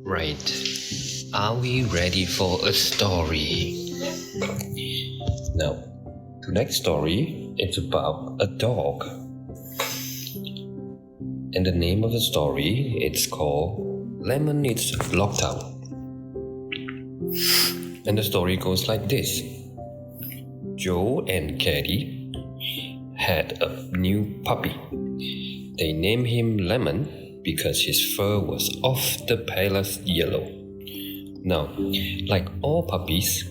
Right. Are we ready for a story? Now, tonight's story is about a dog. And the name of the story is called Lemon is Locked Out. And the story goes like this. Joe and Katie had a new puppy. They named him Lemon because his fur was of the palest yellow. Now, like all puppies,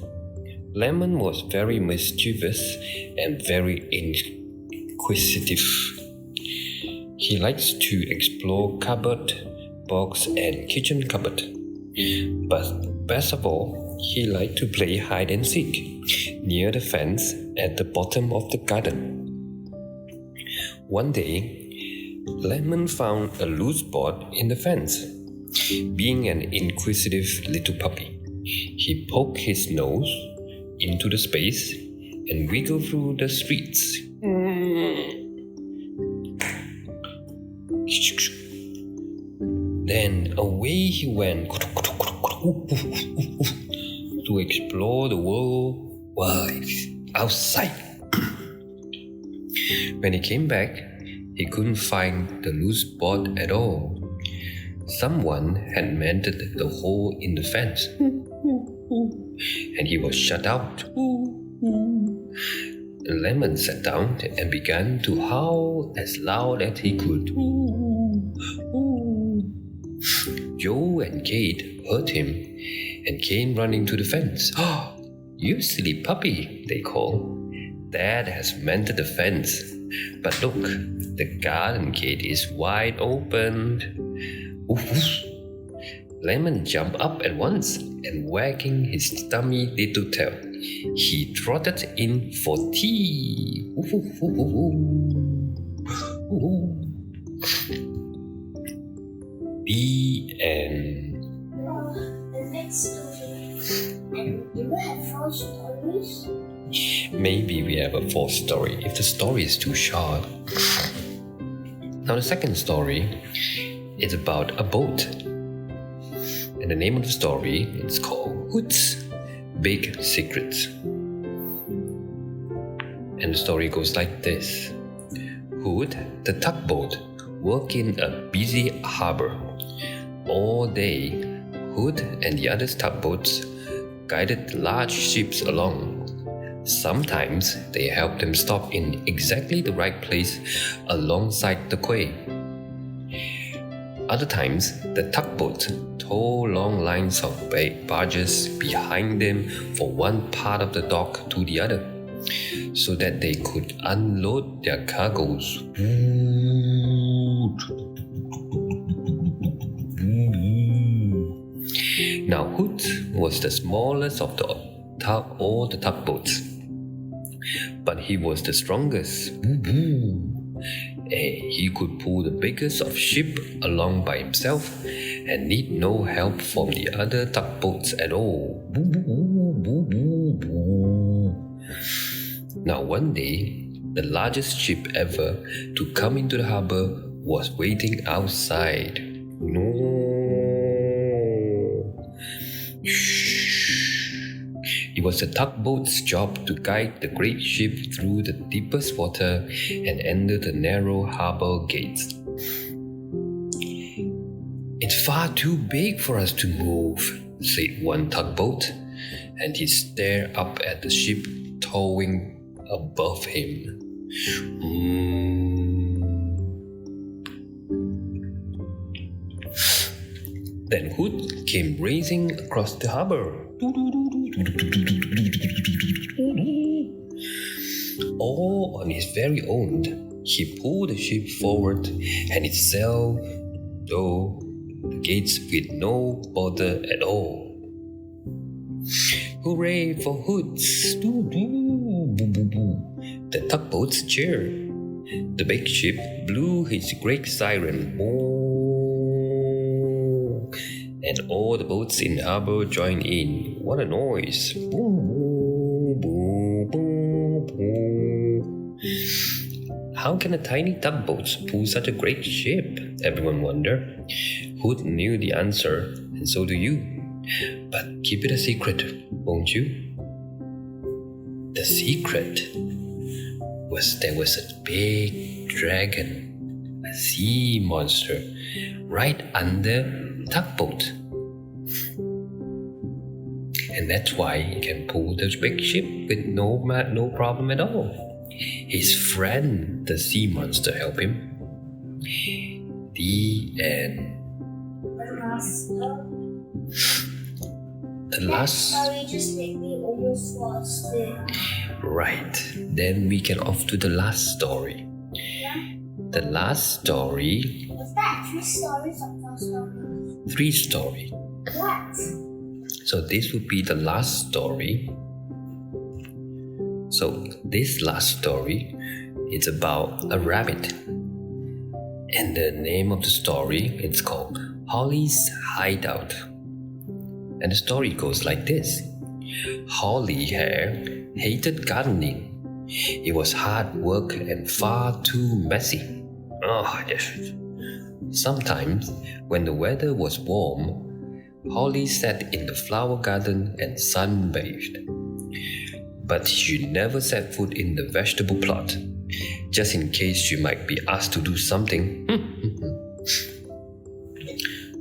Lemon was very mischievous and very inquisitive. He likes to explore cupboard, box, and kitchen cupboard. But best of all, he liked to play hide and seek near the fence at the bottom of the garden. One day, Lemon found a loose board in the fence. Being an inquisitive little puppy, he poked his nose into the space and wiggled through the streets. Then away he went to explore the world wide outside. When he came back, he couldn't find the loose board at all. Someone had mended the hole in the fence, and he was shut out. Lemon sat down and began to howl as loud as he could. Joe and Kate heard him and came running to the fence. "You silly puppy," they called. "Dad has mended the fence. But look, the garden gate is wide open." Lemon jumped up at once and wagging his stubby little tail, he trotted in for tea. The end. The next story. And do you have 4 stories? Maybe we have a 4th story if the story is too short. Now the second story is about a boat. And the name of the story is called Hoot's Big Secret. And the story goes like this. Hoot, the tugboat, worked in a busy harbor. All day, Hoot and the other tugboats guided large ships along. Sometimes they helped them stop in exactly the right place alongside the quay. Other times, the tugboat towed long lines of barges behind them from one part of the dock to the other, so that they could unload their cargoes. Now Hoot was the smallest of all the tugboats, but he was the strongest. He could pull the biggest of ship along by himself and need no help from the other tugboats at all. Now one day, the largest ship ever to come into the harbor was waiting outside. It was the tugboat's job to guide the great ship through the deepest water and enter the narrow harbor gates. "It's far too big for us to move," said one tugboat, and he stared up at the ship towing above him. Then Hoot came racing across the harbor. All on his very own, he pulled the ship forward and it sailed through the gates with no bother at all. "Hooray for Hoot!" The tugboats cheered. The big ship blew his great siren. And all the boats in the harbor joined in. What a noise! How can a tiny tugboat pull such a great ship? Everyone wondered. Hoot knew the answer. and so do you. But keep it a secret, won't you? The secret was there was a big dragon, a sea monster, right under the tugboat. And that's why he can pull the big ship with no problem at all. His friend, the sea monster, helped him. The end. The last. Sorry, just make me almost lost it. Right. Then we can off to the last story. Yeah. The last story. Was that 3 stories or 4 stories? 3 story. What? So this would be the last story. So this last story is about a rabbit. And the name of the story is called Holly's Hideout. And the story goes like this. Holly Hare hated gardening. It was hard work and far too messy. Oh, yes. Sometimes, when the weather was warm, Holly sat in the flower garden and sunbathed. But she never set foot in the vegetable plot, just in case she might be asked to do something.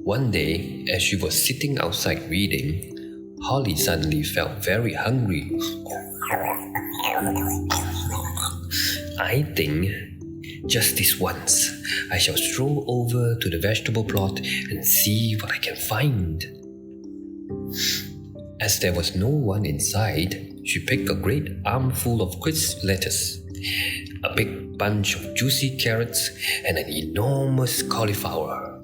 One day, as she was sitting outside reading, Holly suddenly felt very hungry. I think, just this once, I shall stroll over to the vegetable plot and see what I can find. As there was no one inside, she picked a great armful of crisp lettuce, a big bunch of juicy carrots, and an enormous cauliflower.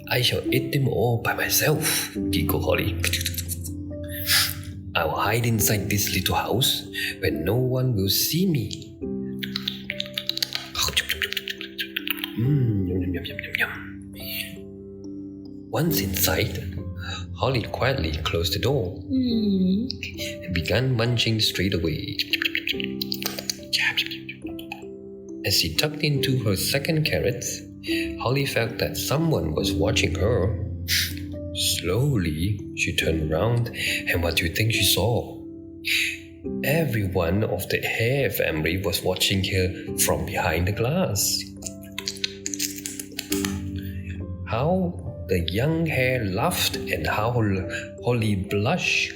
I shall eat them all by myself, giggled Holly. I'll hide inside this little house where no one will see me. Once inside, Holly quietly closed the door and began munching straight away. As she tucked into her second carrots, Holly felt that someone was watching her. Slowly, she turned around, and what do you think she saw? Everyone of the hare family was watching her from behind the glass. How the young hare laughed and how Holly blushed.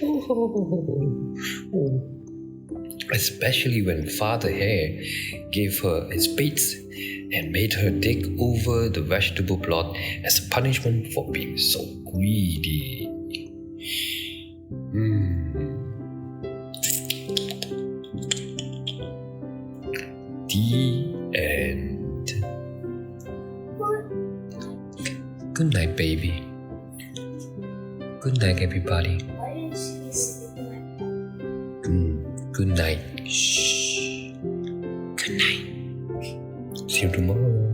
Especially when Father Hare gave her his spades and made her dig over the vegetable plot as a punishment for being so greedy. The end. Good night, baby. Good night, everybody. Why is he sleeping like that? Good night. Shh. Good night. See you tomorrow.